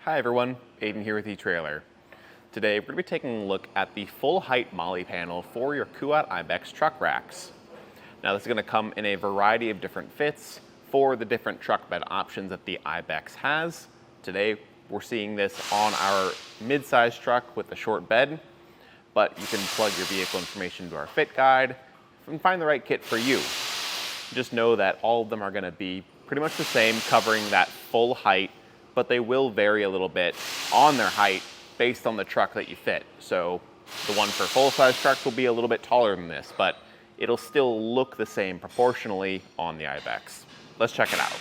Hi everyone, Aiden here with etrailer. Today we're going to be taking a look at the full height MOLLE panel for your Kuat Ibex truck racks. Now this is going to come in a variety of different fits for the different truck bed options that the Ibex has. Today we're seeing this on our mid-size truck with the short bed, but you can plug your vehicle information into our fit guide and find the right kit for you. Just know that all of them are going to be pretty much the same, covering that full height, but they will vary a little bit on their height based on the truck that you fit. So the one for full-size trucks will be a little bit taller than this, but it'll still look the same proportionally on the Ibex. Let's check it out.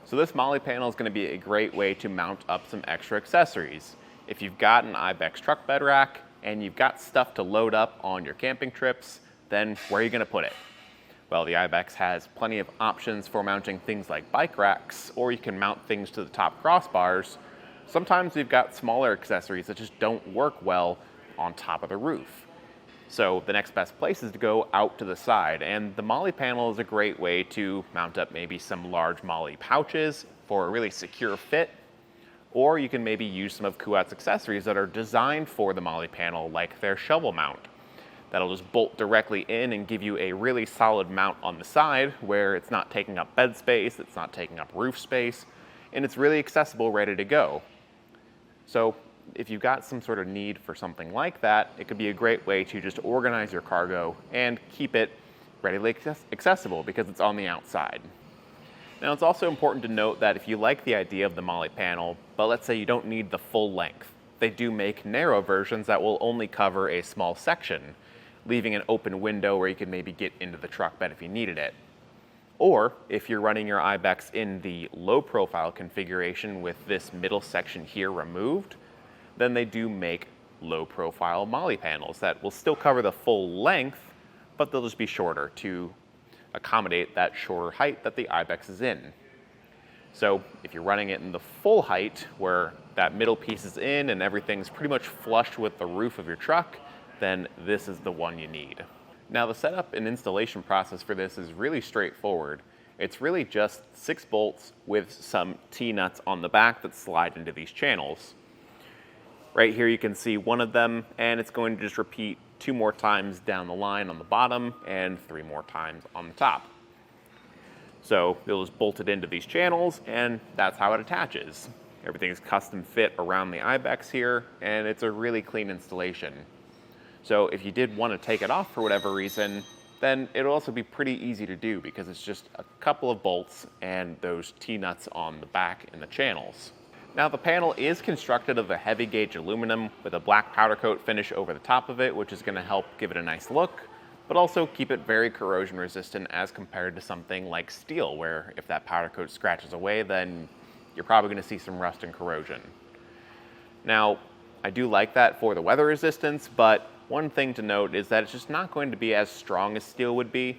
So this MOLLE panel is going to be a great way to mount up some extra accessories. If you've got an Ibex truck bed rack and you've got stuff to load up on your camping trips, then where are you going to put it? Well, the Ibex has plenty of options for mounting things like bike racks, or you can mount things to the top crossbars. Sometimes we've got smaller accessories that just don't work well on top of the roof. So the next best place is to go out to the side, and the MOLLE panel is a great way to mount up maybe some large MOLLE pouches for a really secure fit, or you can maybe use some of Kuat's accessories that are designed for the MOLLE panel, like their shovel mount. That'll just bolt directly in and give you a really solid mount on the side where it's not taking up bed space, it's not taking up roof space, and it's really accessible, ready to go. So if you've got some sort of need for something like that, it could be a great way to just organize your cargo and keep it readily accessible because it's on the outside. Now it's also important to note that if you like the idea of the MOLLE panel, but let's say you don't need the full length, they do make narrow versions that will only cover a small section, leaving an open window where you can maybe get into the truck bed if you needed it. Or if you're running your Ibex in the low profile configuration with this middle section here removed, then they do make low profile MOLLE panels that will still cover the full length, but they'll just be shorter to accommodate that shorter height that the Ibex is in. So if you're running it in the full height where that middle piece is in and everything's pretty much flush with the roof of your truck, then this is the one you need. Now the setup and installation process for this is really straightforward. It's really just 6 bolts with some T-nuts on the back that slide into these channels. Right here you can see one of them, and it's going to just repeat 2 more times down the line on the bottom and 3 more times on the top. So you'll just bolt it into these channels, and that's how it attaches. Everything is custom fit around the Ibex here, and it's a really clean installation. So if you did want to take it off for whatever reason, then it'll also be pretty easy to do because it's just a couple of bolts and those T-nuts on the back in the channels. Now the panel is constructed of a heavy gauge aluminum with a black powder coat finish over the top of it, which is going to help give it a nice look, but also keep it very corrosion resistant as compared to something like steel, where if that powder coat scratches away, then you're probably going to see some rust and corrosion. Now, I do like that for the weather resistance, but one thing to note is that it's just not going to be as strong as steel would be.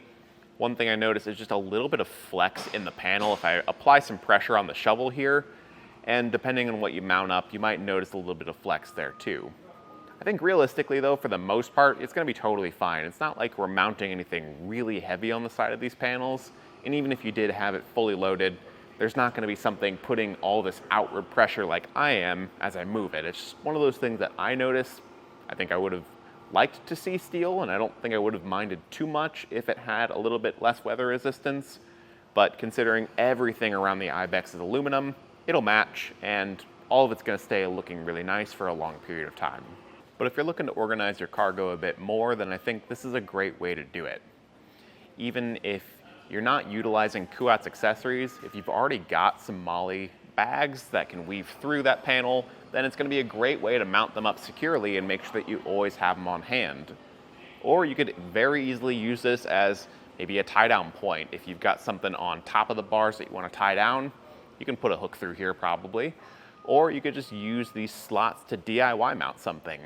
One thing I noticed is just a little bit of flex in the panel. If I apply some pressure on the shovel here, and depending on what you mount up, you might notice a little bit of flex there too. I think realistically though, for the most part, it's going to be totally fine. It's not like we're mounting anything really heavy on the side of these panels, and even if you did have it fully loaded, there's not going to be something putting all this outward pressure like I am as I move it. It's just one of those things that I noticed. I think I would have liked to see steel, and I don't think I would have minded too much if it had a little bit less weather resistance, but considering everything around the Ibex is aluminum, it'll match, and all of it's going to stay looking really nice for a long period of time. But if you're looking to organize your cargo a bit more, then I think this is a great way to do it. Even if you're not utilizing Kuat's accessories, if you've already got some MOLLE bags that can weave through that panel, then it's going to be a great way to mount them up securely and make sure that you always have them on hand. Or you could very easily use this as maybe a tie down point. If you've got something on top of the bars that you want to tie down, you can put a hook through here probably. Or you could just use these slots to DIY mount something.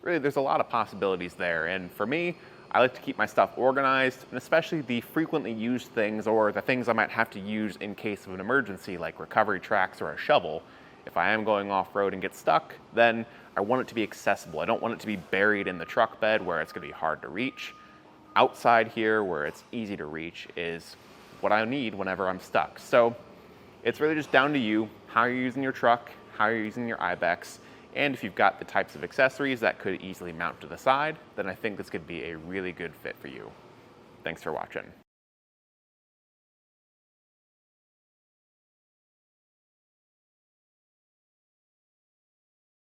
Really, there's a lot of possibilities there, and for me, I like to keep my stuff organized, and especially the frequently used things or the things I might have to use in case of an emergency, like recovery tracks or a shovel. If I am going off-road and get stuck, then I want it to be accessible. I don't want it to be buried in the truck bed where it's going to be hard to reach. Outside here, where it's easy to reach, is what I need whenever I'm stuck. So it's really just down to you, how you're using your truck, how you're using your Ibex, and if you've got the types of accessories that could easily mount to the side, then I think this could be a really good fit for you. Thanks for watching.